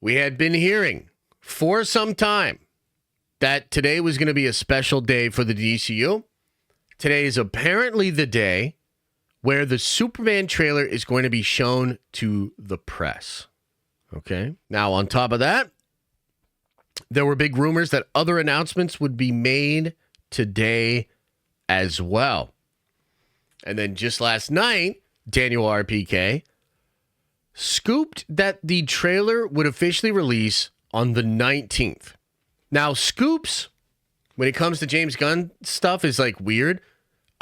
We had been hearing for some time that today was going to be a special day for the DCU. Today is apparently the day where the Superman trailer is going to be shown to the press. Okay. Now, on top of that, there were big rumors that other announcements would be made today as well. And then just last night, Daniel RPK scooped that the trailer would officially release on the 19th. Now, scoops, when it comes to James Gunn stuff, is like weird.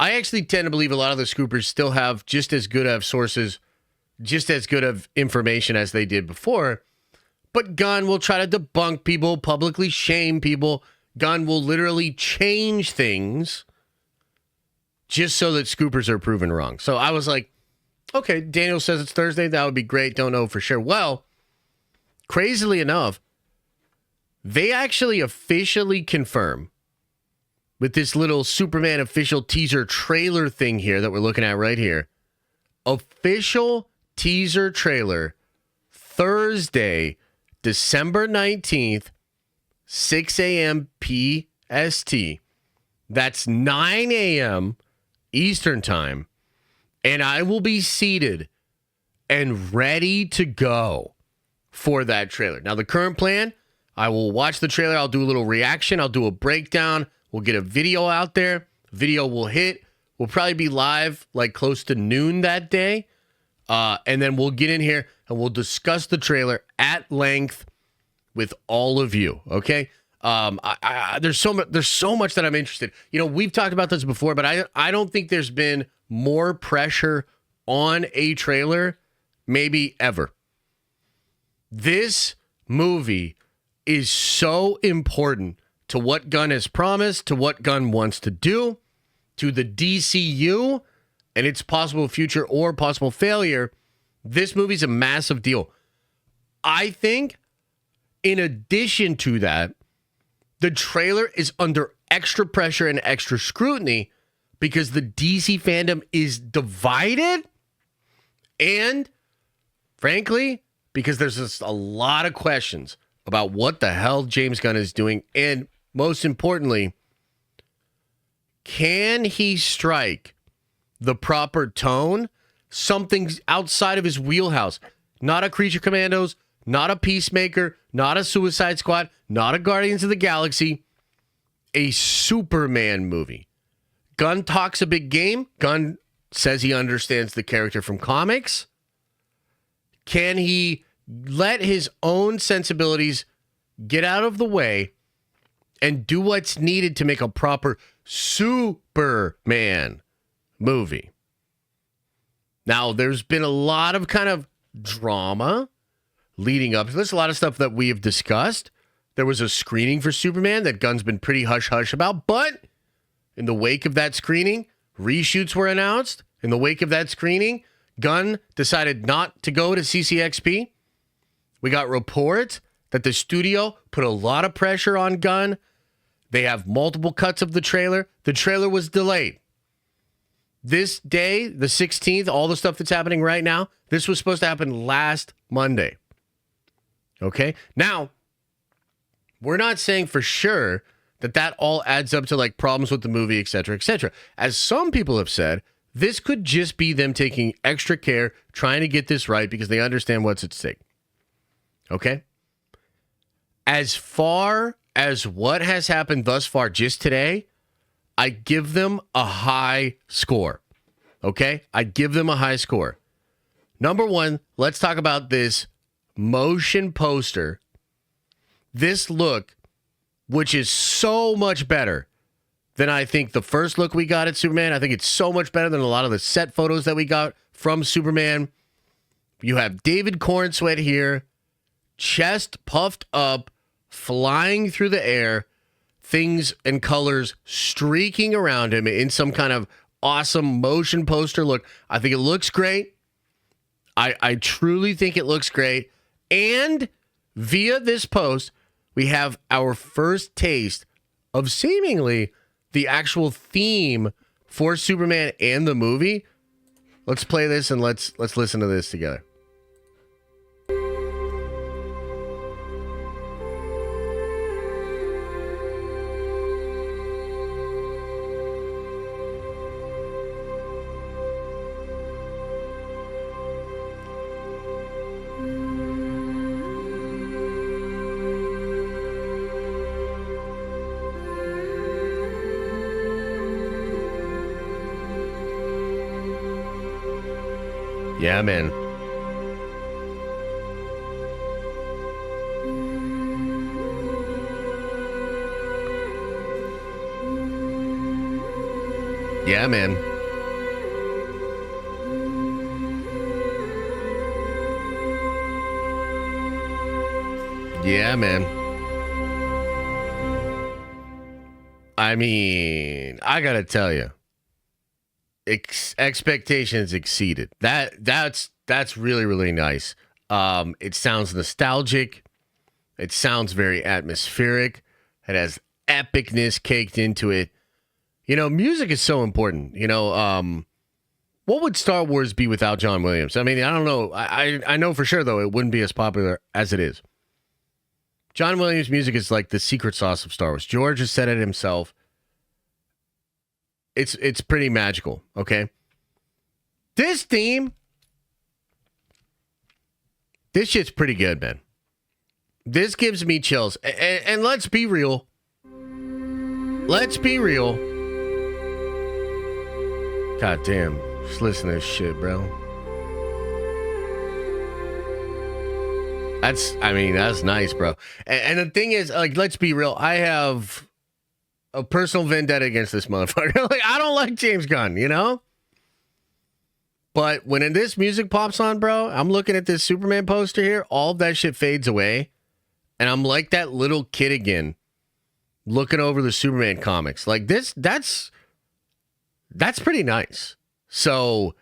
I actually tend to believe a lot of the scoopers still have just as good of sources, just as good of information as they did before. But Gunn will try to debunk people, publicly shame people. Gunn will literally change things just so that scoopers are proven wrong. So I was like, okay, Daniel says it's Thursday. That would be great. Don't know for sure. Well, crazily enough, they actually officially confirm with this little Superman official teaser trailer thing here that we're looking at right here. Official teaser trailer, Thursday, December 19th, 6 a.m. PST. That's 9 a.m. Eastern Time. And I will be seated and ready to go for that trailer. Now, the current plan, I will watch the trailer. I'll do a little reaction. I'll do a breakdown. We'll get a video out there. Video will hit. We'll probably be live like close to noon that day. And then we'll get in here and we'll discuss the trailer at length with all of you. Okay. There's so much that I'm interested. You know, we've talked about this before, but I don't think there's been more pressure on a trailer maybe ever. This movie is so important to what Gunn has promised, to what Gunn wants to do, to the DCU and its possible future or possible failure. This movie's a massive deal. I think in addition to that, the trailer is under extra pressure and extra scrutiny because the DC fandom is divided and, frankly, because there's just a lot of questions about what the hell James Gunn is doing. And most importantly, can he strike the proper tone? Something outside of his wheelhouse. Not a Creature Commandos, not a Peacemaker, not a Suicide Squad, not a Guardians of the Galaxy. A Superman movie. Gunn talks a big game. Gunn says he understands the character from comics. Can he let his own sensibilities get out of the way and do what's needed to make a proper Superman movie? Now, there's been a lot of kind of drama leading up to this, a lot of stuff that we have discussed. There was a screening for Superman that Gunn's been pretty hush-hush about, but in the wake of that screening, reshoots were announced. In the wake of that screening, Gunn decided not to go to CCXP. We got reports that the studio put a lot of pressure on Gunn. They have multiple cuts of the trailer. The trailer was delayed. This day, the 16th, all the stuff that's happening right now, this was supposed to happen last Monday. Okay? Now, we're not saying for sure that all adds up to like problems with the movie, et cetera, et cetera. As some people have said, this could just be them taking extra care, trying to get this right because they understand what's at stake. Okay? As far as what has happened thus far just today, I give them a high score. Okay? I give them a high score. Number one, let's talk about this motion poster. This look, which is so much better than I think the first look we got at Superman. I think it's so much better than a lot of the set photos that we got from Superman. You have David Cornsweet here, chest puffed up, flying through the air, things and colors streaking around him in some kind of awesome motion poster look. I think it looks great. I truly think it looks great. And via this post, we have our first taste of seemingly the actual theme for Superman and the movie. Let's play this and let's listen to this together. Yeah, man. Yeah, man. Yeah, man. I mean, I gotta tell you, expectations exceeded. That's really, really nice. It sounds nostalgic. It sounds very atmospheric. It has epicness caked into it. You know, music is so important. You know, what would Star Wars be without John Williams? I mean, I don't know. I know for sure, though, it wouldn't be as popular as it is. John Williams' music is like the secret sauce of Star Wars. George has said it himself. It's pretty magical, okay? This theme, this shit's pretty good, man. This gives me chills. And let's be real. Let's be real. God damn. Just listen to this shit, bro. That's nice, bro. And the thing is, like, let's be real. I have a personal vendetta against this motherfucker. Like, I don't like James Gunn, you know? But when this music pops on, bro, I'm looking at this Superman poster here. All of that shit fades away. And I'm like that little kid again, looking over the Superman comics. Like, that's pretty nice. So,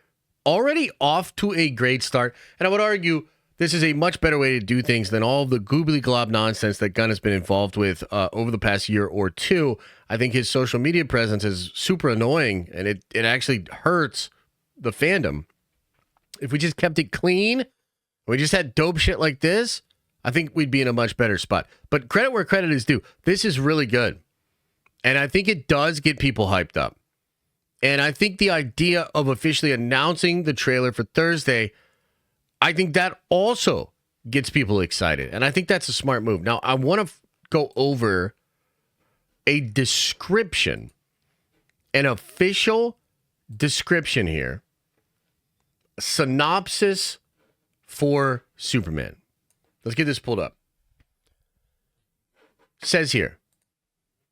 already off to a great start. And I would argue this is a much better way to do things than all of the goobly glob nonsense that Gunn has been involved with over the past year or two. I think his social media presence is super annoying, and it actually hurts the fandom. If we just kept it clean, we just had dope shit like this, I think we'd be in a much better spot. But credit where credit is due. This is really good. And I think it does get people hyped up. And I think the idea of officially announcing the trailer for Thursday, I think that also gets people excited. And I think that's a smart move. Now, I want to go over a description, an official description here, a synopsis for Superman. Let's get this pulled up. It says here,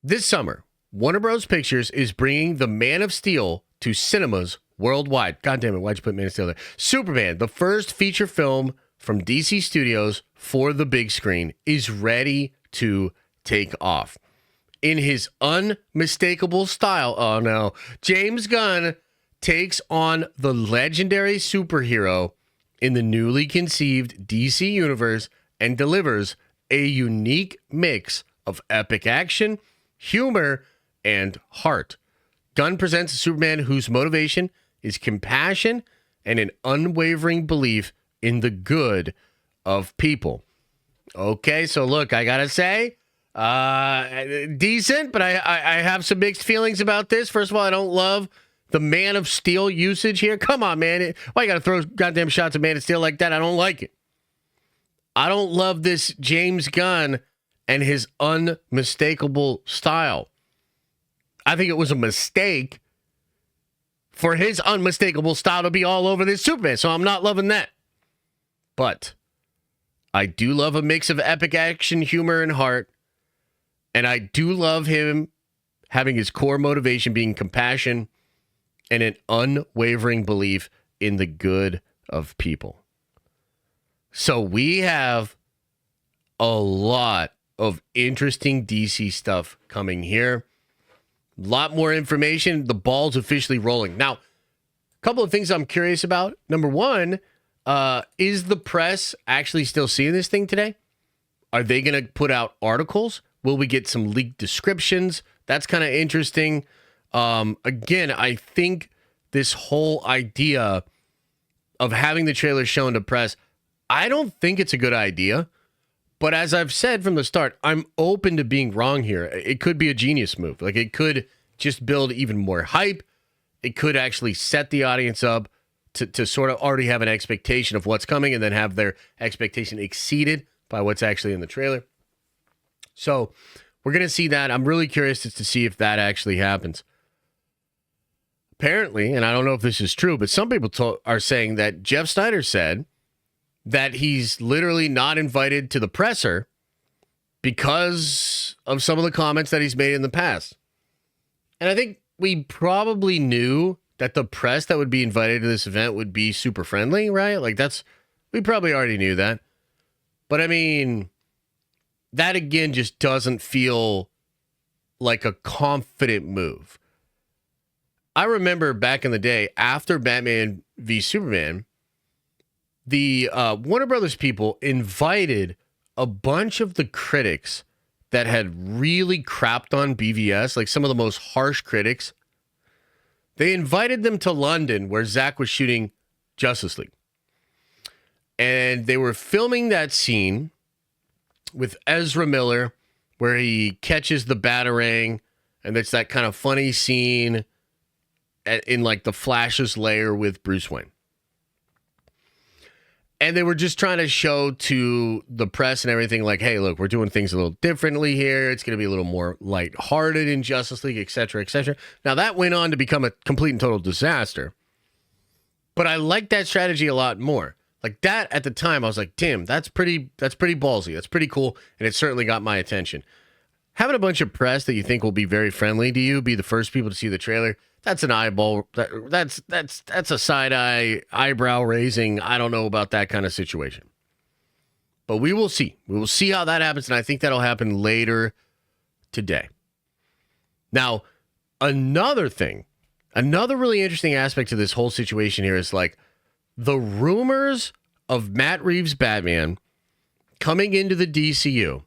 this summer, Warner Bros. Pictures is bringing The Man of Steel to cinemas worldwide. God damn it, why'd you put Man of Steel there? Superman, the first feature film from DC Studios for the big screen, is ready to take off. In his unmistakable style, oh no, James Gunn takes on the legendary superhero in the newly conceived DC universe and delivers a unique mix of epic action, humor, and heart. Gunn presents a Superman whose motivation is compassion and an unwavering belief in the good of people. Okay, so look, I gotta say, decent, but I have some mixed feelings about this. First of all, I don't love the Man of Steel usage here. Come on, man. Why you gotta throw goddamn shots of Man of Steel like that? I don't like it. I don't love this James Gunn and his unmistakable style. I think it was a mistake for his unmistakable style to be all over this Superman, so I'm not loving that. But I do love a mix of epic action, humor, and heart, and I do love him having his core motivation being compassion and an unwavering belief in the good of people. So we have a lot of interesting DC stuff coming here. A lot more information. The ball's officially rolling. Now, a couple of things I'm curious about. Number one, is the press actually still seeing this thing today? Are they going to put out articles? Will we get some leaked descriptions? That's kind of interesting. Again, I think this whole idea of having the trailer shown to press, I don't think it's a good idea. But as I've said from the start, I'm open to being wrong here. It could be a genius move. Like, it could just build even more hype. It could actually set the audience up to sort of already have an expectation of what's coming and then have their expectation exceeded by what's actually in the trailer. So we're going to see that. I'm really curious to see if that actually happens. apparently, and I don't know if this is true, but some people are saying that Jeff Snyder said that he's literally not invited to the presser because of some of the comments that he's made in the past. And I think we probably knew that the press that would be invited to this event would be super friendly, right? Like we probably already knew that. But I mean, that again just doesn't feel like a confident move. I remember back in the day, after Batman v Superman, the Warner Brothers people invited a bunch of the critics that had really crapped on BVS, like some of the most harsh critics. They invited them to London where Zack was shooting Justice League. And they were filming that scene with Ezra Miller where he catches the Batarang, and it's that kind of funny scene in like the Flash's lair with Bruce Wayne. And they were just trying to show to the press and everything like, hey, look, we're doing things a little differently here. It's going to be a little more lighthearted in Justice League, et cetera, et cetera. Now, that went on to become a complete and total disaster. But I like that strategy a lot more. Like that at the time, I was like, Tim, that's pretty ballsy. That's pretty cool. And it certainly got my attention. Having a bunch of press that you think will be very friendly to you, be the first people to see the trailer, that's an eyeball. That's a side eye, eyebrow raising. I don't know about that kind of situation. But we will see. We will see how that happens. And I think that'll happen later today. Now, another really interesting aspect to this whole situation here is like the rumors of Matt Reeves' Batman coming into the DCU.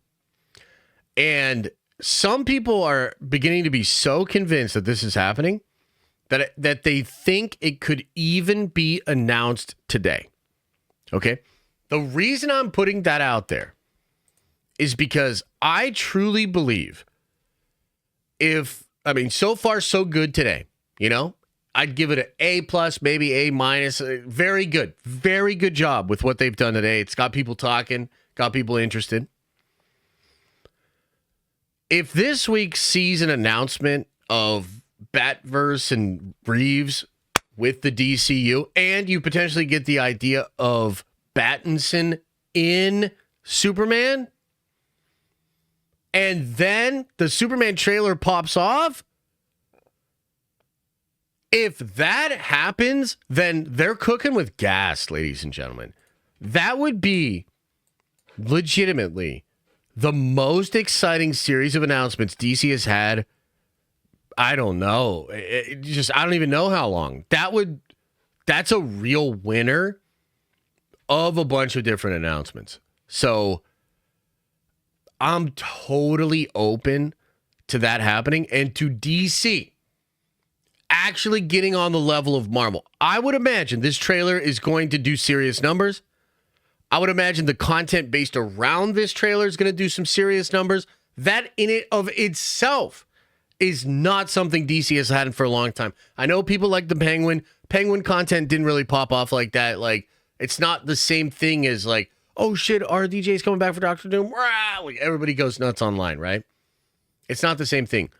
And some people are beginning to be so convinced that this is happening that they think it could even be announced today. Okay? The reason I'm putting that out there is because I truly believe so far so good today, you know? I'd give it an A+, maybe A-. Very good. Very good job with what they've done today. It's got people talking, got people interested. If this week sees an announcement of Batverse and Reeves with the DCU, and you potentially get the idea of Pattinson in Superman, and then the Superman trailer pops off, if that happens, then they're cooking with gas, ladies and gentlemen. That would be legitimately the most exciting series of announcements DC has had. I don't know. I don't even know how long. That's a real winner of a bunch of different announcements. So I'm totally open to that happening and to DC actually getting on the level of Marvel. I would imagine this trailer is going to do serious numbers. I would imagine the content based around this trailer is going to do some serious numbers. That in it of itself is not something DC has had for a long time. I know people like the Penguin. Penguin content didn't really pop off like that. Like, it's not the same thing as like, oh shit, RDJ's coming back for Doctor Doom. Rah! Like everybody goes nuts online, right? It's not the same thing.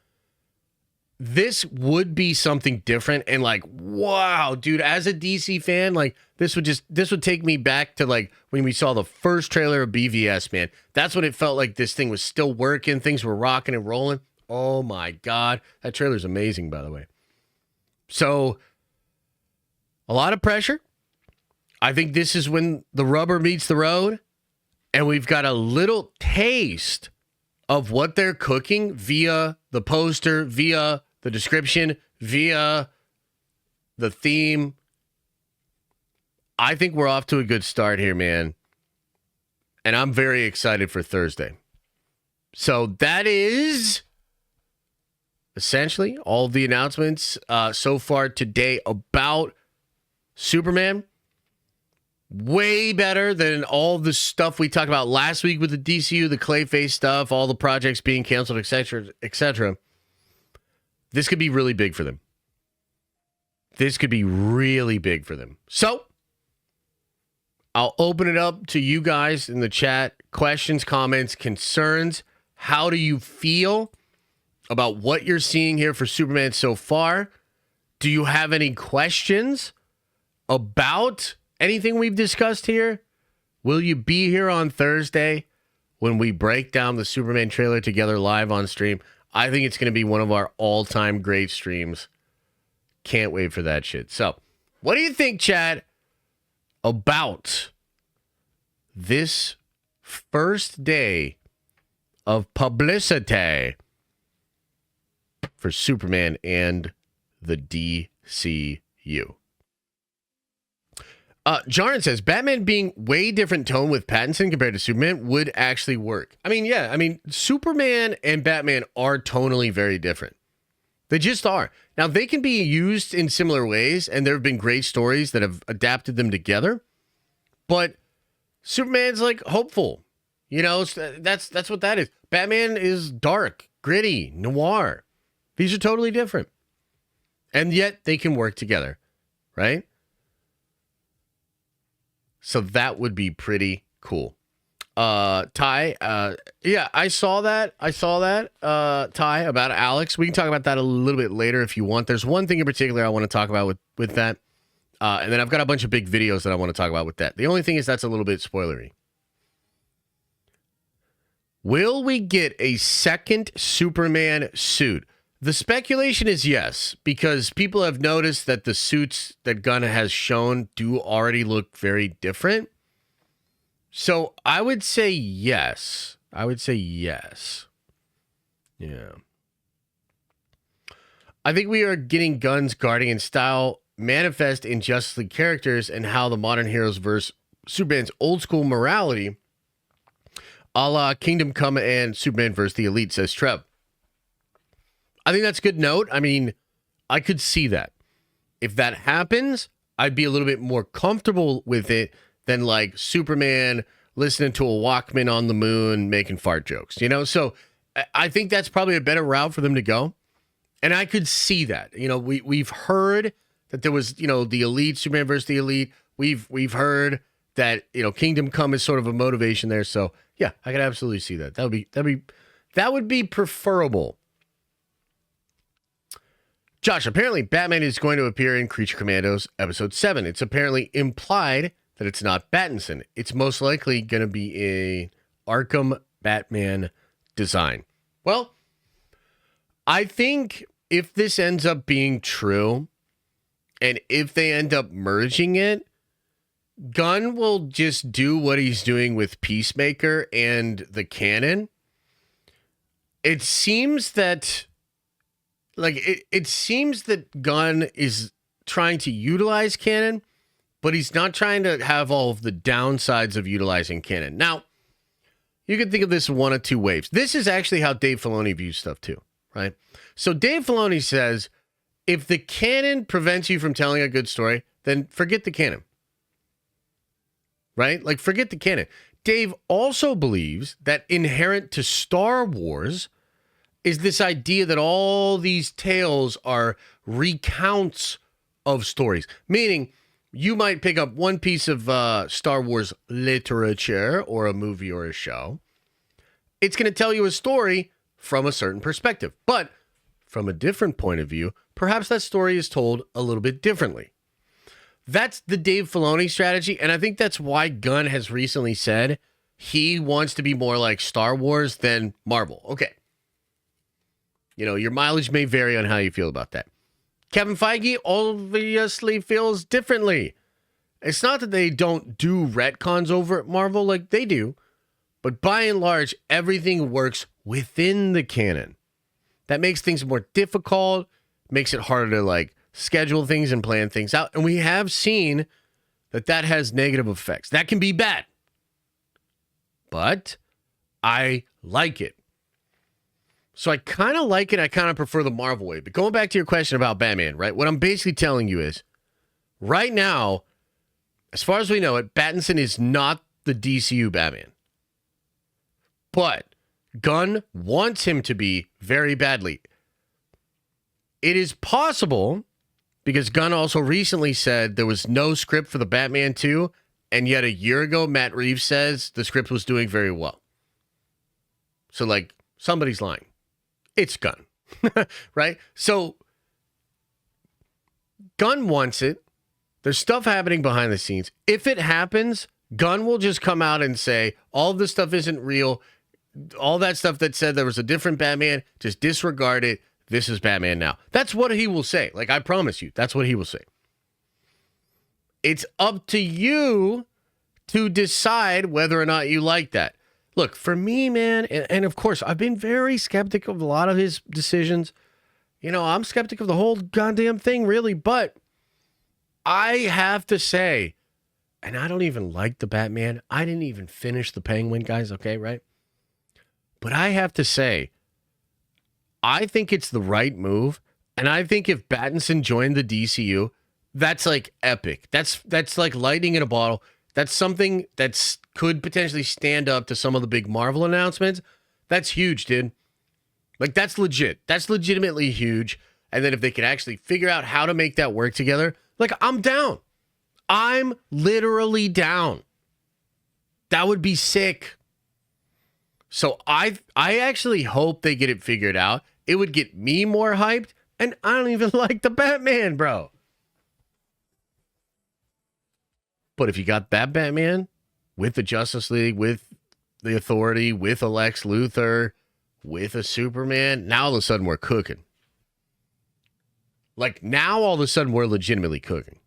This would be something different, and like, wow, dude, as a DC fan, like this would take me back to like when we saw the first trailer of BVS, man. That's when it felt like this thing was still working, things were rocking and rolling. Oh my God. That trailer's amazing, by the way. So a lot of pressure. I think this is when the rubber meets the road, and we've got a little taste of what they're cooking via the poster, via the description, via the theme. I think we're off to a good start here, man. And I'm very excited for Thursday. So that is essentially all of the announcements so far today about Superman. Way better than all the stuff we talked about last week with the DCU, the Clayface stuff, all the projects being canceled, etc., etc. This could be really big for them. So, I'll open it up to you guys in the chat. Questions, comments, concerns. How do you feel about what you're seeing here for Superman so far? Do you have any questions about anything we've discussed here? Will you be here on Thursday when we break down the Superman trailer together live on stream? I think it's going to be one of our all-time great streams. Can't wait for that shit. So, what do you think, Chad, about this first day of publicity for Superman and the DCU? Jaron says, Batman being way different tone with Pattinson compared to Superman would actually work. I mean, yeah. I mean, Superman and Batman are tonally very different. They just are. Now, they can be used in similar ways, and there have been great stories that have adapted them together. But Superman's, like, hopeful. You know, that's what that is. Batman is dark, gritty, noir. These are totally different. And yet, they can work together, right? So that would be pretty cool. Ty, yeah, I saw that, Ty, about Alex. We can talk about that a little bit later if you want. There's one thing in particular I want to talk about with that. And then I've got a bunch of big videos that I want to talk about with that. The only thing is that's a little bit spoilery. Will we get a second Superman suit? The speculation is yes, because people have noticed that the suits that Gunn has shown do already look very different. So I would say yes. Yeah. I think we are getting Gunn's Guardian style manifest in Justice League characters and how the modern heroes versus Superman's old school morality, a la Kingdom Come and Superman versus the Elite, says Trev. I think that's a good note. I mean, I could see that. If that happens, I'd be a little bit more comfortable with it than like Superman listening to a Walkman on the moon making fart jokes, you know? So I think that's probably a better route for them to go. And I could see that. You know, we've heard that there was, you know, the Elite, Superman versus the Elite. We've heard that, you know, Kingdom Come is sort of a motivation there. So yeah, I could absolutely see that. That would be preferable. Josh, apparently Batman is going to appear in Creature Commandos episode 7. It's apparently implied that it's not Pattinson. It's most likely going to be a Arkham Batman design. Well, I think if this ends up being true, and if they end up merging it, Gunn will just do what he's doing with Peacemaker and the canon. It seems that it seems that Gunn is trying to utilize canon, but he's not trying to have all of the downsides of utilizing canon. Now, you can think of this one of two ways. This is actually how Dave Filoni views stuff too, right? So Dave Filoni says, if the canon prevents you from telling a good story, then forget the canon, right? Like, forget the canon. Dave also believes that inherent to Star Wars is this idea that all these tales are recounts of stories. Meaning, you might pick up one piece of Star Wars literature or a movie or a show. It's going to tell you a story from a certain perspective. But from a different point of view, perhaps that story is told a little bit differently. That's the Dave Filoni strategy. And I think that's why Gunn has recently said he wants to be more like Star Wars than Marvel. Okay. You know, your mileage may vary on how you feel about that. Kevin Feige obviously feels differently. It's not that they don't do retcons over at Marvel like they do, but by and large, everything works within the canon. That makes things more difficult, makes it harder to like schedule things and plan things out. And we have seen that has negative effects. That can be bad, but I like it. So I kind of like it. I kind of prefer the Marvel way. But going back to your question about Batman, right? What I'm basically telling you is, right now, as far as we know it, Pattinson is not the DCU Batman. But Gunn wants him to be very badly. It is possible, because Gunn also recently said there was no script for the Batman 2, and yet a year ago, Matt Reeves says the script was doing very well. So, like, somebody's lying. It's Gunn, right? So Gunn wants it. There's stuff happening behind the scenes. If it happens, Gunn will just come out and say, all of this stuff isn't real. All that stuff that said there was a different Batman, just disregard it. This is Batman now. That's what he will say. Like, I promise you, that's what he will say. It's up to you to decide whether or not you like that. Look, for me, man, and of course, I've been very skeptical of a lot of his decisions. You know, I'm skeptic of the whole goddamn thing, really, but I have to say, and I don't even like the Batman. I didn't even finish the Penguin, guys, okay, right? But I have to say, I think it's the right move, and I think if Pattinson joined the DCU, that's like epic. That's like lightning in a bottle. That's something that could potentially stand up to some of the big Marvel announcements. That's huge, dude. Like, that's legit. That's legitimately huge. And then if they can actually figure out how to make that work together, like, I'm down. I'm literally down. That would be sick. So I actually hope they get it figured out. It would get me more hyped, and I don't even like the Batman, bro. But if you got that Batman with the Justice League, with the Authority, with a Lex Luthor, with a Superman, now all of a sudden we're cooking. Like, now all of a sudden we're legitimately cooking.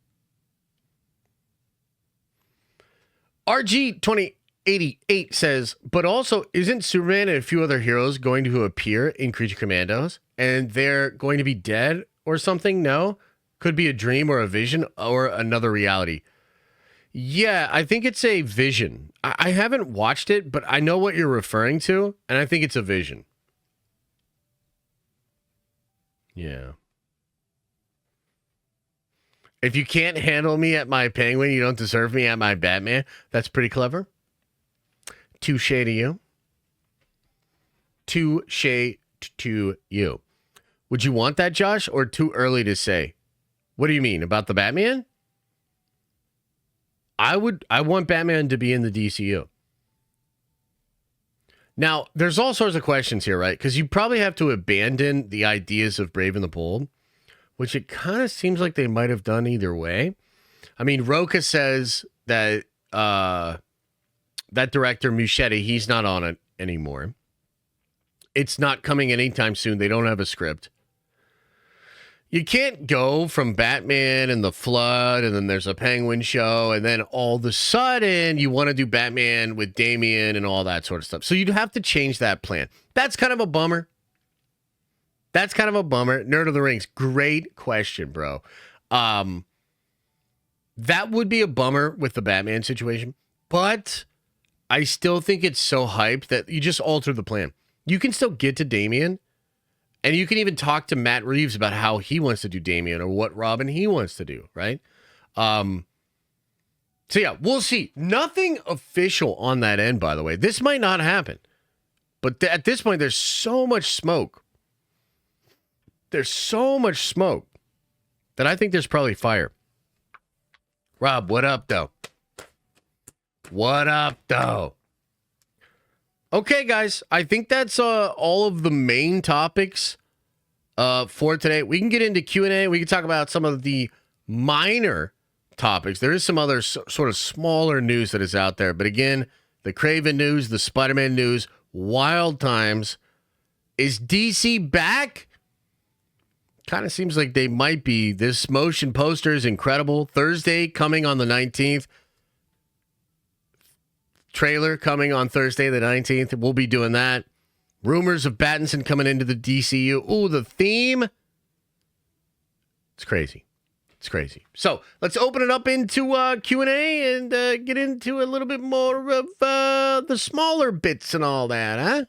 RG2088 says, but also, isn't Superman and a few other heroes going to appear in Creature Commandos? And they're going to be dead or something? No? Could be a dream or a vision or another reality. Yeah, I think it's a vision. I haven't watched it, but I know what you're referring to, and I think it's a vision. Yeah. If you can't handle me at my Penguin, you don't deserve me at my Batman. That's pretty clever. Touche to you. Touche to you. Would you want that, Josh, or too early to say? What do you mean, about the Batman? I want Batman to be in the DCU. Now, there's all sorts of questions here, right? Because you probably have to abandon the ideas of Brave and the Bold, which it kind of seems like they might have done either way. I mean, Roca says that that director, Muschietti, he's not on it anymore. It's not coming anytime soon. They don't have a script. You can't go from Batman and the Flood, and then there's a Penguin show, and then all of a sudden you want to do Batman with Damian and all that sort of stuff. So you'd have to change that plan. That's kind of a bummer. Nerd of the Rings, great question, bro. That would be a bummer with the Batman situation, but I still think it's so hyped that you just alter the plan. You can still get to Damian, and you can even talk to Matt Reeves about how he wants to do Damian or what Robin he wants to do, right? So yeah, we'll see. Nothing official on that end, by the way. This might not happen, but at this point, there's so much smoke. There's so much smoke that I think there's probably fire. Rob, what up, though? What up, though? Okay, guys, I think that's all of the main topics for today. We can get into Q&A. We can talk about some of the minor topics. There is some other sort of smaller news that is out there. But again, the Kraven news, the Spider-Man news, wild times. Is DC back? Kind of seems like they might be. This motion poster is incredible. Thursday coming on the 19th. Trailer coming on Thursday the 19th. We'll be doing that. Rumors of Pattinson coming into the DCU. Ooh, the theme. It's crazy. It's crazy. So let's open it up into Q&A and get into a little bit more of the smaller bits and all that, huh?